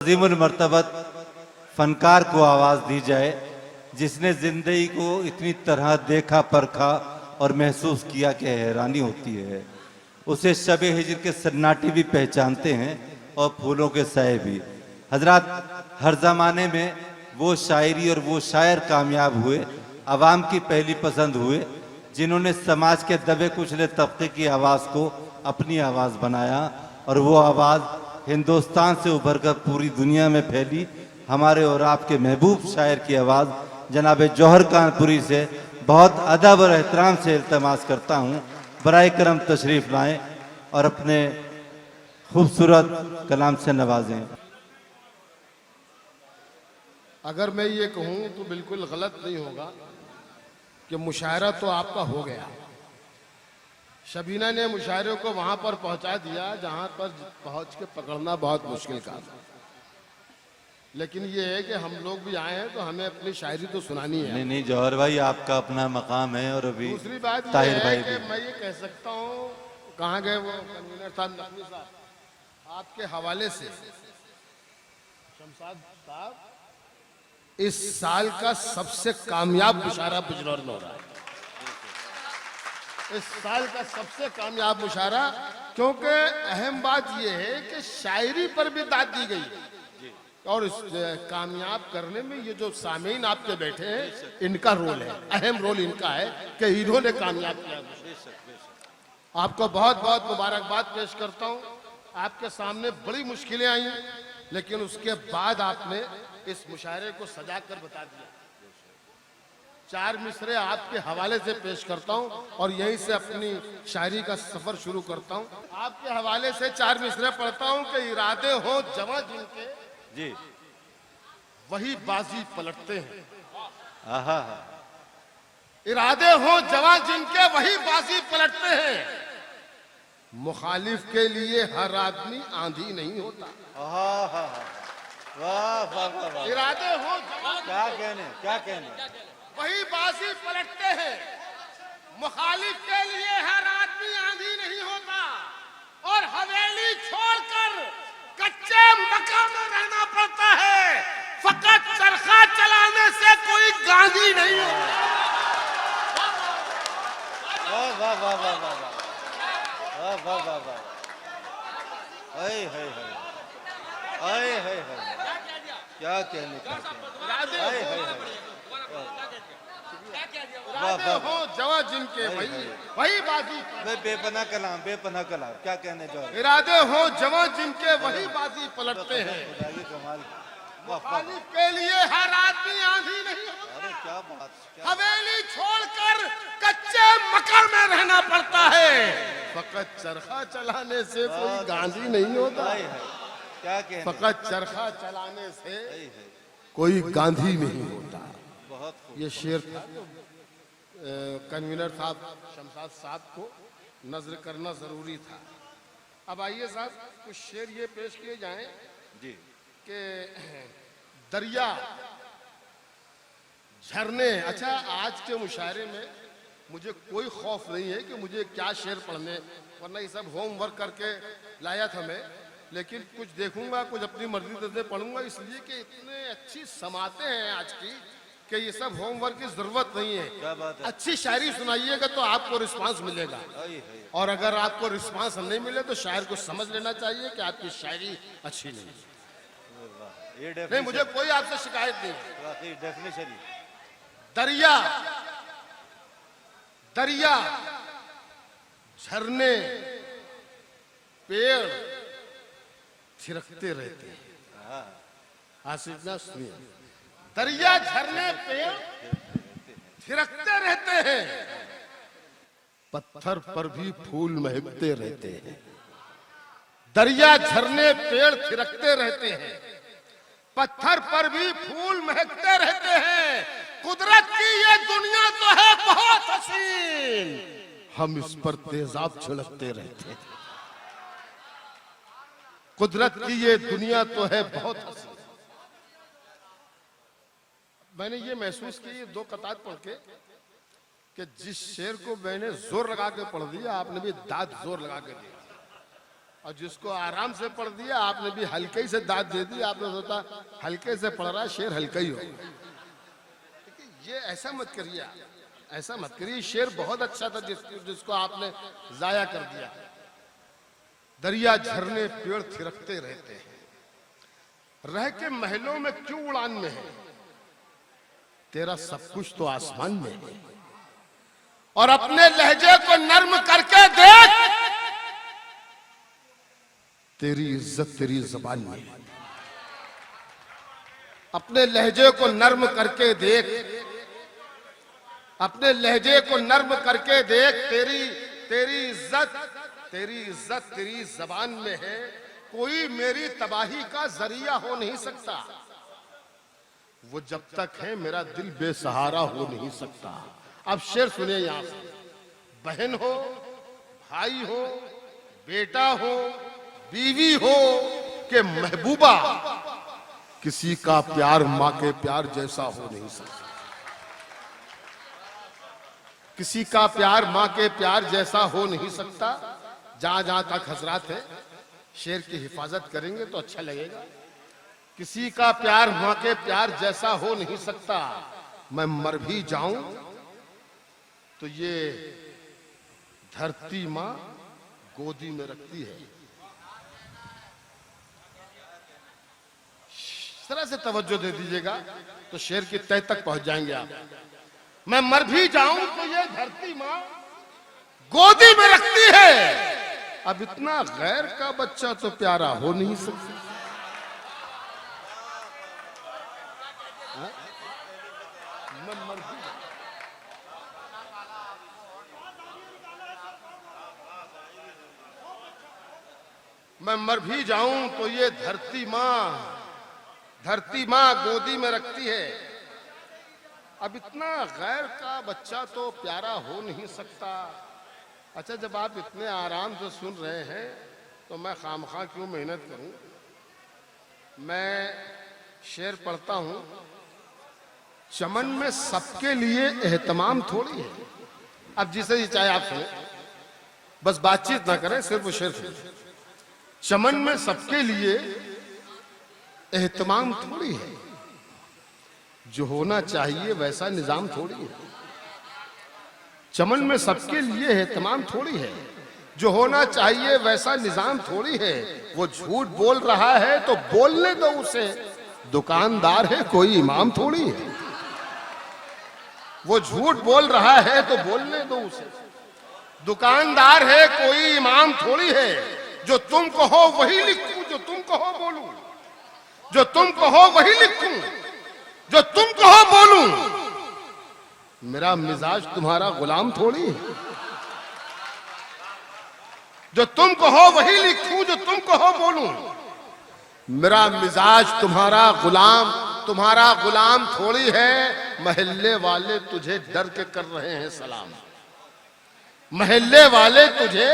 अजीमुल मर्तबत फनकार को आवाज़ दी जाए जिसने ज़िंदगी को इतनी तरह देखा परखा और महसूस किया कि हैरानी होती है। उसे शब हिजर के सन्नाटे भी पहचानते हैं और फूलों के साए भी। हजरत, हर ज़माने में वो शायरी और वो शायर कामयाब हुए, आवाम की पहली पसंद हुए, जिन्होंने समाज के दबे कुचले तबके की आवाज़ को अपनी आवाज़ बनाया और वो आवाज़ हिंदुस्तान से उभरकर पूरी दुनिया में फैली। हमारे और आपके महबूब शायर की आवाज़ जनाब जौहर कानपुरी से बहुत अदब और एहतराम से इल्तमास करता हूँ, बराए करम तशरीफ़ लाएँ और अपने खूबसूरत कलाम से नवाजें। अगर मैं ये कहूँ तो बिल्कुल गलत नहीं होगा कि मुशायरा तो आपका हो गया। शबीना ने मुशायरे को वहां पर पहुंचा दिया जहां पर पहुंच के पकड़ना बहुत मुश्किल काम है। लेकिन ये है कि हम लोग भी आए हैं तो हमें अपनी शायरी तो सुनानी है। नहीं नहीं जौहर भाई, आपका अपना मकाम है। और अभी दूसरी बात ये ताहिर है भाई कि भी। मैं ये कह सकता हूँ, कहाँ गए वो कन्वीनर साहब, नकवी साहब, आपके हवाले से शमशाद साहब, इस साल का सबसे कामयाब मुशायरा बिजनौर में हो रहा है। इस साल का सबसे कामयाब मुशायरा, क्योंकि अहम बात यह है कि शायरी पर भी दाद दी गई और इस कामयाब करने में ये जो सामीन आपके बैठे हैं इनका रोल है, अहम रोल इनका है कि इन्होंने कामयाब किया। आपको बहुत बहुत मुबारकबाद पेश करता हूँ। आपके सामने बड़ी मुश्किलें आई, लेकिन उसके बाद आपने इस मुशायरे को सजा कर बता दिया। चार मिसरे आपके हवाले से पेश करता हूं और यहीं से अपनी शायरी का सफर शुरू करता हूं। आपके हवाले से चार मिसरे पढ़ता हूं कि इरादे हो जवां जिनके जी, वही बाजी पलटते हैं। आहा, इरादे हो जवां जिनके वही बाजी पलटते हैं। मुखालिफ के लिए हर आदमी आंधी नहीं होता। आहा, वाह वाह वाह वाह। इरादे हो जवां क्या कहने, क्या कहने। वही बाजी पलटते हैं। मुखालिफ के लिए हर आदमी आंधी नहीं होता और हवेली छोड़कर कच्चे मकान में रहना पड़ता है। फकत चरखा चलाने से कोई गांधी नहीं होता। वाह वाह वाह वाह वाह वाह वाह वाह वाह। हाय हाय हाय हाय हाय हाय, क्या कहने, क्या कहने। हाय हाय हाय, इरादे हो जवां जिनके वही बाजी। बेपना कलाम, बेपना कलाम, क्या कहने जो। इरादे हो जवां जिनके वही बाजी पलटते हैं। कमाल। मुखालिफ के लिए हर आदमी आंधी नहीं होता। अरे क्या बात, क्या हवेली छोड़कर कच्चे मकान में रहना पड़ता है। फकत चरखा चलाने से कोई गांधी नहीं होता। क्या कहने। फकत चरखा चलाने से कोई गांधी नहीं होता। बहुत ये शेर था कन्वीनर साहब शमशाद साहब को नजर करना जरूरी था। अब आइए साहब, कुछ शेर ये पेश किए जाएं जी कि दरिया, झरने। अच्छा, आज के मुशायरे में मुझे कोई खौफ नहीं है कि मुझे क्या शेर पढ़ने, वरना ये सब होमवर्क करके लाया था मैं। लेकिन कुछ देखूंगा, कुछ अपनी मर्जी से पढ़ूंगा, इसलिए कि इतने अच्छी समाते हैं आज की कि ये सब होमवर्क की जरूरत नहीं है। क्या बात है। अच्छी शायरी सुनाइएगा तो आपको रिस्पांस मिलेगा, और अगर आपको रिस्पांस नहीं मिले तो शायर को समझ लेना चाहिए कि आपकी शायरी अच्छी नहीं है। ये नहीं, मुझे कोई आपसे शिकायत नहीं। डेफिनेशन। दरिया, दरिया, झरने, पेड़ थिरकते रहते हैं। आसिफ ना सुनिए, दरिया, झरने, पेड़ थिरकते रहते हैं। पत्थर पर भी फूल महकते रहते हैं। दरिया, झरने, पेड़ थिरकते रहते हैं। पत्थर पर भी फूल महकते रहते हैं। कुदरत की ये दुनिया तो है बहुत हसीन, हम इस पर तेजाब छिड़कते रहते हैं। कुदरत की ये दुनिया तो है बहुत हसीन। मैंने ये महसूस की ये दो कतार पढ़ के कि जिस शेर को मैंने जोर लगा के पढ़ दिया, आपने भी दाद जोर लगा के दिया। और जिसको आराम से पढ़ दिया आपने भी हल्के ही से दाद दे दी, आपने सोचा हल्के से पढ़ रहा शेर हल्का ही हो। ये ऐसा मत करिए आप, ऐसा मत करिए। शेर बहुत अच्छा था जिसको आपने जाया कर दिया। दरिया झरने पेड़ थिरकते रहते हैं, रह के महलों में क्यों उड़ान में है, तेरा सब कुछ तो आसमान में है। और अपने लहजे को नर्म करके देख, तेरी इज्जत तेरी जबान में है। अपने लहजे को नर्म करके देख, अपने लहजे को नर्म करके देख, तेरी इज्जत तेरी जबान में है। कोई मेरी तबाही का जरिया हो नहीं सकता, वो जब तक है मेरा दिल बेसहारा हो नहीं सकता। अब शेर सुनिए यहां से। बहन हो, भाई हो, बेटा हो, बीवी हो के महबूबा, किसी का प्यार मां के प्यार जैसा हो नहीं सकता। किसी का प्यार मां के प्यार जैसा हो नहीं सकता। जहां जहां तक हजरात है, शेर की हिफाजत करेंगे तो अच्छा लगेगा। किसी का प्यार मां के प्यार जैसा हो नहीं सकता। मैं मर भी जाऊं तो ये धरती मां गोदी में रखती है। इस तरह से तवज्जो दे दीजिएगा तो शेर की तह तक पहुंच जाएंगे आप। मैं मर भी जाऊं तो ये धरती मां गोदी में रखती है। अब इतना गैर का बच्चा तो प्यारा हो नहीं सकता। मैं मर भी जाऊं तो ये धरती मां गोदी में रखती है। अब इतना गैर का बच्चा तो प्यारा हो नहीं सकता। अच्छा, जब आप इतने आराम से सुन रहे हैं तो मैं खामखा क्यों मेहनत करूं। मैं शेर पढ़ता हूं। चमन में सबके लिए एहतमाम थोड़ी है। अब जिसे ही चाहे आप सुने, बस बातचीत ना करें, सिर्फ शेर सुने। चमन में सबके लिए एहतमाम थोड़ी है, जो होना चाहिए वैसा निजाम थोड़ी है। चमन में सबके लिए एहतमाम थोड़ी है, जो होना चाहिए वैसा निजाम थोड़ी है। वो झूठ बोल रहा है तो बोलने दो उसे, दुकानदार है कोई इमाम थोड़ी है। वो झूठ बोल रहा है तो बोलने दो उसे, दुकानदार है कोई इमाम थोड़ी है। जो तुम कहो वही लिखूं, जो तुम कहो बोलूं, जो तुम कहो वही लिखूं, जो तुम कहो बोलूं। मेरा मिजाज तुम्हारा गुलाम थोड़ी है। जो तुम कहो वही लिखूं, जो तुम कहो बोलूं। मेरा मिजाज तुम्हारा गुलाम थोड़ी है। महल्ले वाले तुझे डर के कर रहे हैं सलाम। महल्ले वाले तुझे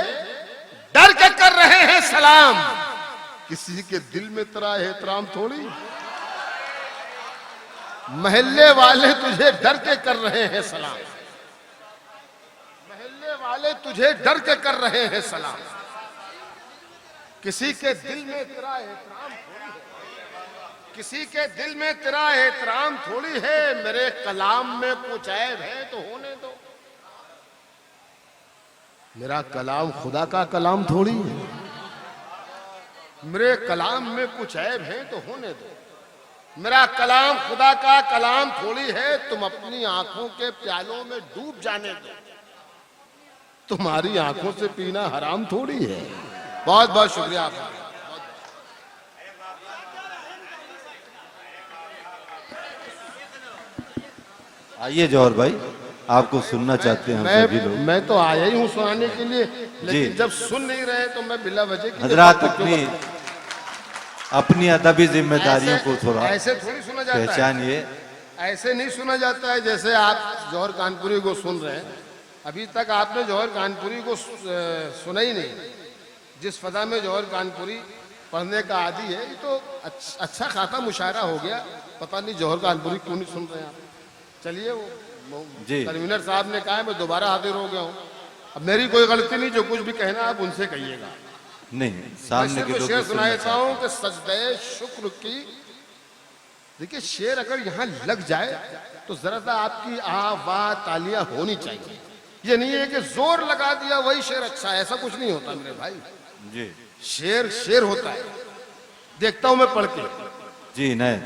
डर के कर रहे हैं सलाम। किसी के दिल में तेरा एहतराम थोड़ी। महल्ले वाले तुझे डर के कर रहे हैं सलाम। महल्ले वाले तुझे डर के कर रहे हैं सलाम। किसी के दिल में तेरा एहतराम थोड़ी है। किसी के दिल में तेरा एहतराम थोड़ी है। मेरे कलाम में कुछ ऐब है तो होने दो। मेरा कलाम खुदा का कलाम थोड़ी है। मेरे कलाम में कुछ ऐब है तो होने दो। मेरा कलाम खुदा का कलाम थोड़ी है। तुम अपनी आंखों के प्यालों में डूब जाने दो। तुम्हारी आंखों से पीना हराम थोड़ी है। बहुत बहुत शुक्रिया आपका। आइए जौहर भाई, आपको सुनना चाहते हैं हम सभी लोग। मैं तो आया ही हूँ सुनाने के लिए, लेकिन जब सुन नहीं रहे तो मैं बिला वजह हजरात अपनी अदबी जिम्मेदारियों को थोड़ा ऐसे थोड़ी सुना जाता है। पहचानिए। ऐसे नहीं सुना जाता है जैसे आप जौहर कानपुरी को सुन रहे हैं। अभी तक आपने जौहर कानपुरी को सुना ही नहीं। जिस फजा में जौहर कानपुरी पढ़ने का आदी है, ये तो अच्छा खासा मुशायरा हो गया। पता नहीं जौहर कानपुरी क्यों नहीं सुन रहे हैं आप। चलिए, वो कन्वीनर साहब ने कहा, मैं दोबारा हाजिर हो गया हूँ। अब मेरी कोई गलती नहीं, जो कुछ भी कहना आप उनसे कहिएगा। नहीं, मैं सामने शेर के को लोग शेर भी सुना सुनना देता हूं कि सजदे शुक्र की। देखिए शेर अगर यहाँ लग जाए तो जरा सा आपकी वाह तालियां होनी चाहिए। ये नहीं है कि जोर लगा दिया वही शेर अच्छा है, ऐसा कुछ नहीं होता मेरे भाई। जी शेर शेर होता है। देखता हूं मैं पढ़ के। जी नहीं,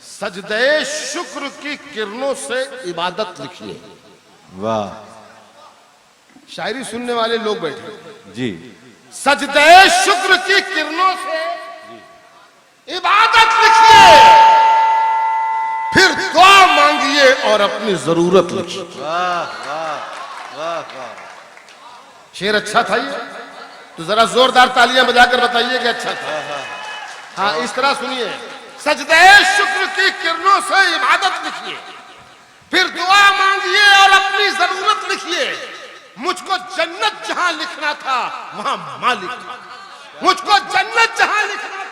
सजदे शुक्र की किरणों से इबादत लिखिए। वाह शायरी सुनने वाले लोग बैठे। जी, सजदे शुक्र की किरणों से इबादत लिखिए, फिर दुआ मांगिए और अपनी जरूरत लिखिए। वाह वाह वाह वाह। शेर अच्छा था ये, तो जरा जोरदार तालियां बजाकर बताइए कि अच्छा था। हाँ इस तरह सुनिए, सजदे शुक्र की किरणों से इबादत लिखिए, फिर दुआ मांगिए और अपनी जरूरत लिखिए। मुझको जन्नत जहां लिखना था वहां मालिक था, मुझको जन्नत जहां लिखना था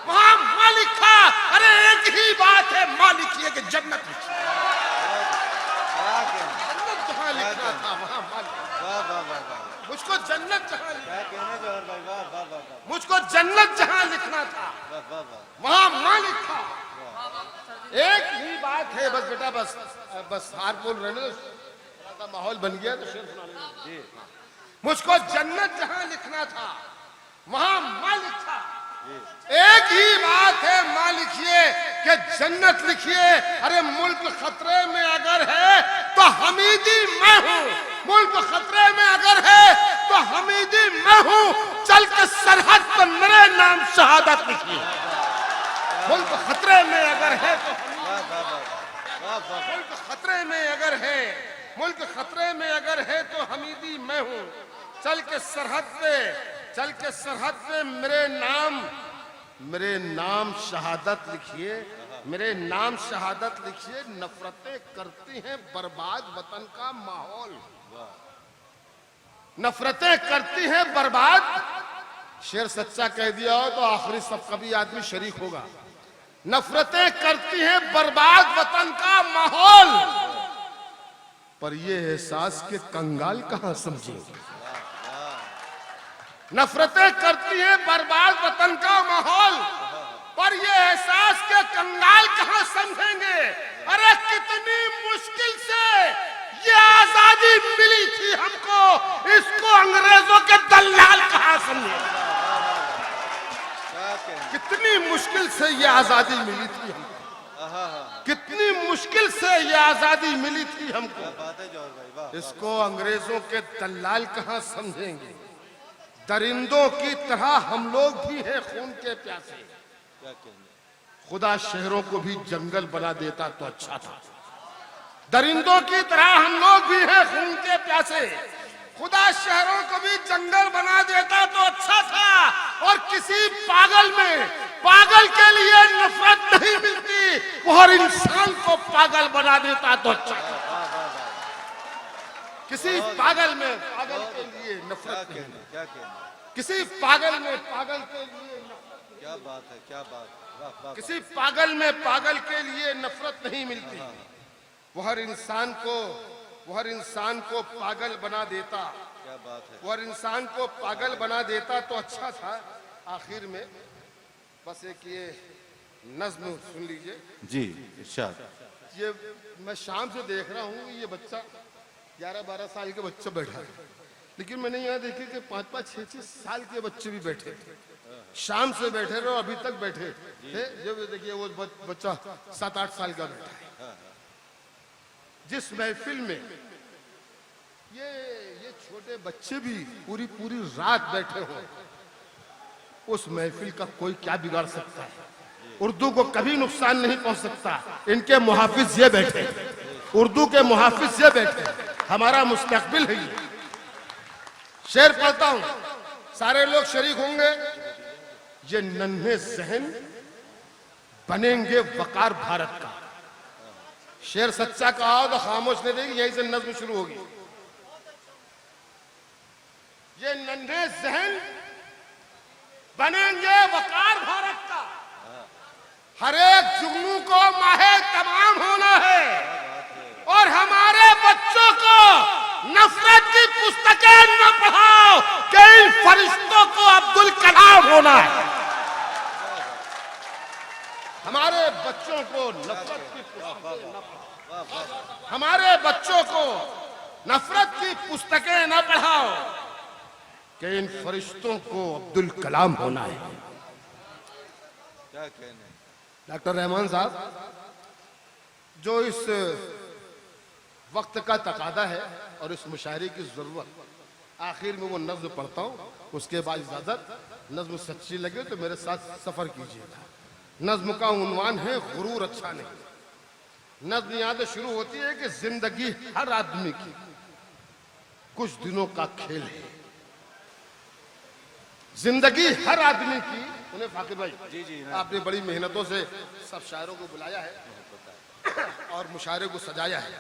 वहां मालिक था। अरे एक ही बात है, मालिक ये कि जन्नत लिखिए। जन्नत जहां लिखना था वहां मालिक। मुझको जन्नत जहां मुझको जन्नत जहां लिखना था वहां मालिक था। एक ही बात है बस बेटा, बस बस हार बोल रहे ना, तो माहौल बन गया तो शेर सुना लेंगे। मुझको जन्नत जहां लिखना था वहां मालिक था। एक ही बात है, मां लिखिए कि जन्नत लिखिए। अरे मुल्क खतरे में अगर है तो हमीदी मैं हूं, मुल्क खतरे में अगर है तो हमीदी मैं हूं। चल के सरहद पर मेरे नाम शहादत लिखिए। मुल्क खतरे में अगर है तो मुल्क खतरे में अगर है, मुल्क खतरे में अगर है तो हमीदी मैं हूं। चल के सरहद पे मेरे नाम शहादत लिखिए, मेरे नाम शहादत लिखिए। नफरतें करती हैं बर्बाद वतन का माहौल, नफरतें करती हैं बर्बाद। शेर सच्चा कह दिया हो तो आखिरी सब कभी आदमी शरीक होगा। नफरतें करती हैं बर्बाद वतन का माहौल, पर ये एहसास के कंगाल कहां समझेंगे। नफरतें करती हैं बर्बाद वतन का माहौल, पर ये एहसास के कंगाल कहां समझेंगे। अरे कितनी मुश्किल से ये आजादी मिली थी हमको, इसको अंग्रेजों के दलाल कहां समझेंगे। कितनी मुश्किल से ये आजादी मिली थी हमको, कितनी मुश्किल से ये आजादी मिली थी हमको, इसको अंग्रेजों के दलाल कहां समझेंगे। दरिंदों की तरह हम लोग भी हैं खून के प्यासे, खुदा शहरों को भी जंगल बना देता तो अच्छा था। दरिंदों की तरह हम लोग भी हैं खून के प्यासे, खुदा शहरों को भी जंगल बना देता तो अच्छा था। और किसी पागल के लिए नफरत नहीं मिलती, वो हर इंसान को पागल बना देता तो अच्छा था। किसी पागल के लिए नफरत नहीं, किसी पागल के लिए क्या बात है, क्या बात। किसी पागल के लिए नफरत नहीं मिलती। वो हर इंसान को पागल बना देता, क्या बात है। वो हर इंसान को पागल बना देता तो अच्छा था। आखिर में बस एक ये नज्म सुन लीजिए जी, इरशाद। ये मैं शाम से देख रहा हूँ, ये बच्चा 11-12 साल के बच्चा बैठा है, लेकिन मैंने यहाँ देखे कि 5-5, 6-6 साल के बच्चे भी बैठे थे। शाम से बैठे रहे, अभी तक बैठे थे। जब देखिए वो बच्चा 7-8 साल का बैठा है। जिस महफिल में ये छोटे बच्चे भी पूरी रात बैठे हो, उस महफिल का कोई क्या बिगाड़ सकता है। उर्दू को कभी नुकसान नहीं पहुंच सकता। इनके मुहाफिज ये बैठे, उर्दू के मुहाफिज ये बैठे, हमारा मुस्तकबिल है ये। शेर पढ़ता हूं, सारे लोग शरीक होंगे। ये नन्हे जहन बनेंगे वकार भारत का। शेर सच्चा कहा तो खामोश नहीं रहेगी, यहीं से नज्म शुरू होगी। ये नन्हे जहन बनेंगे वकार भारत का। हर एक जुगनू को माहे तमाम होना है और हमारे बच्चों को नफरत की पुस्तकें न पढ़ाओ कि इन फरिश्तों को अब्दुल कलाम होना है। हमारे बच्चों को नफरत की पुस्तकें न पढ़ाओ, हमारे बच्चों को नफरत की पुस्तकें न पढ़ाओ कि इन फरिश्तों को अब्दुल कलाम होना है। क्या कहने। डॉक्टर रहमान साहब, जो इस वक्त का तकादा है और इस मुशायरे की जरूरत, आखिर में वो नज्म पढ़ता हूँ, उसके बाद इजाजत। नज्म सच्ची लगे तो मेरे साथ सफर कीजिएगा। नज्म का उन्वान है गुरूर अच्छा नहीं। नज्म यहाँ से शुरू होती है कि जिंदगी हर आदमी की कुछ दिनों का खेल है। जिंदगी हर आदमी की, उन्हें फाकिर भाई जी आपने बड़ी मेहनतों से सब शायरों को बुलाया है और मुशायरे को सजाया है।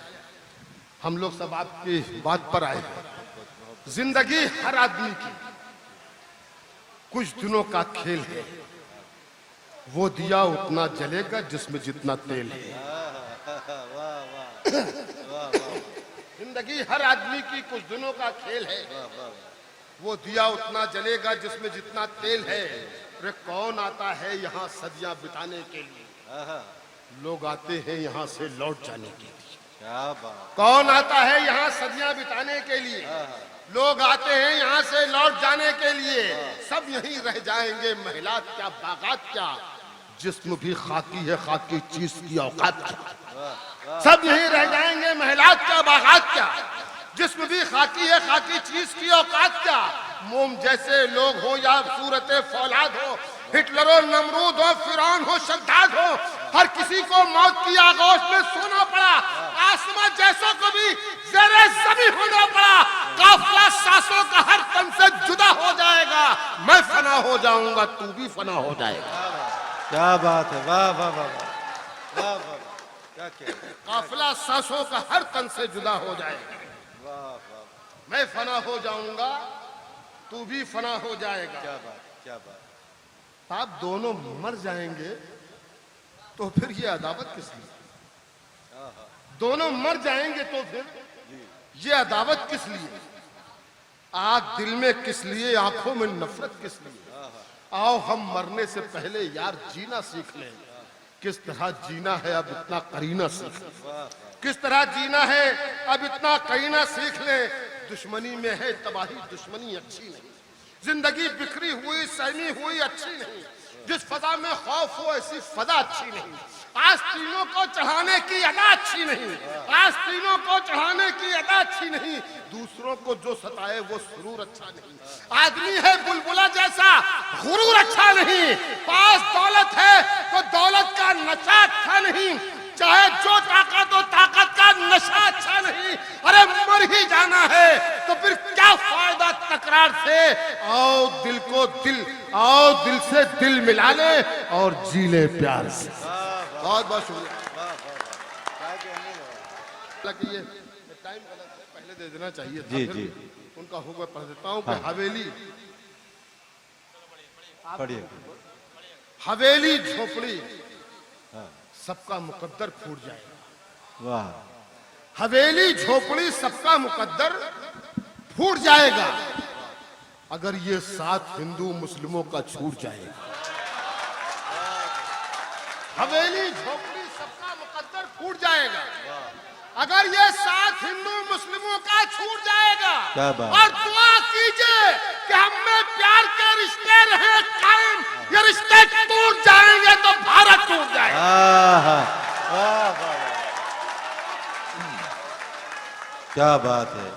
हम लोग सब आपकी बात पर आए हैं। जिंदगी हर आदमी की कुछ दिनों का खेल है, वो दिया उतना जलेगा जिसमें जितना तेल है। जिंदगी हर आदमी की कुछ दिनों का खेल है, वो दिया उतना जलेगा जिसमें जितना तेल है। अरे कौन आता है यहाँ सदियां बिताने के लिए, लोग आते हैं यहाँ से लौट जाने के लिए। क्या बात। कौन आता है यहाँ सदियां बिताने के लिए, लोग आते हैं यहाँ से लौट जाने के लिए। सब यहीं रह जाएंगे, महिलात क्या बागात क्या, जिस्म भी खाकी है खाकी चीज की औकात क्या। सब यहीं रह जाएंगे, महिलात क्या बागात क्या, जिस्म भी खाकी है खाकी चीज की औकात क्या। मोम जैसे लोग हो या सूरत फौलाद हो, हिटलर हो नमरूद हो फिरौन हो शद्दाद हो, हर किसी को मौत की आगोश में सोना पड़ा। आसमां जैसों को भी ज़रे ज़मीं होना पड़ा। काफिला सांसों का हर तन से जुदा हो जाएगा, मैं फना हो जाऊंगा तू भी फना हो जाएगा। क्या बात है। वाह वाह वाह वाह वाह। क्या कहने। काफिला सांसों का हर तन से जुदा हो जाएगा, मैं फना हो जाऊंगा तू भी फना हो जाएगा। क्या बात। क्या बात। आप दोनों मर जाएंगे तो फिर ये अदावत किस लिए। दोनों मर जाएंगे तो फिर ये अदावत किस लिए। आग दिल में किस लिए, आंखों में नफरत किस लिए। आओ हम मरने से पहले यार जीना सीख लें। किस तरह जीना है अब इतना करीना सीख लें, किस तरह जीना है अब इतना करीना सीख लें। दुश्मनी में है तबाही, दुश्मनी अच्छी नहीं। जिंदगी बिखरी हुई सहमी हुई अच्छी नहीं। जिस फजा में खौफ हो ऐसी फजा अच्छी नहीं। आस्तीनों को चढ़ाने की अदा अच्छी नहीं, आस्तीनों को चढ़ाने की अदा अच्छी नहीं। दूसरों को जो सताए वो सुरूर अच्छा नहीं। आदमी है बुलबुला जैसा, गुरूर अच्छा नहीं। पास दौलत है तो दौलत का नशा अच्छा नहीं। चाहे जो ताकत हो ताकत का नशा अच्छा नहीं। अरे मर ही जाना है तो फिर क्या फायदा तकरार से। आओ दिल को दिल, आओ दिल से दिल मिला ले और जी ले प्यार से। बहुत बहुत शुक्रिया। हालांकि ये टाइम गलत है, पहले दे देना चाहिए था। जी फिर जी। उनका हुक्म पढ़ देता हूँ कि हवेली, पढ़िए। हवेली झोपड़ी सबका मुकद्दर फूट जाएगा। वाह। हवेली झोपड़ी सबका मुकद्दर फूट जाएगा अगर ये साथ हिंदू मुस्लिमों का छूट जाएगा। हवेली झोपड़ी सबका मुकद्दर फूट जाएगा अगर ये साथ हिंदू मुस्लिमों का छूट जाएगा। क्या बात। और दुआ कीजिए कि हम में प्यार के रिश्ते रहे कायम। ये रिश्ते टूट जाएंगे तो भारत टूट जाएगा। वाह वाह। क्या बात है।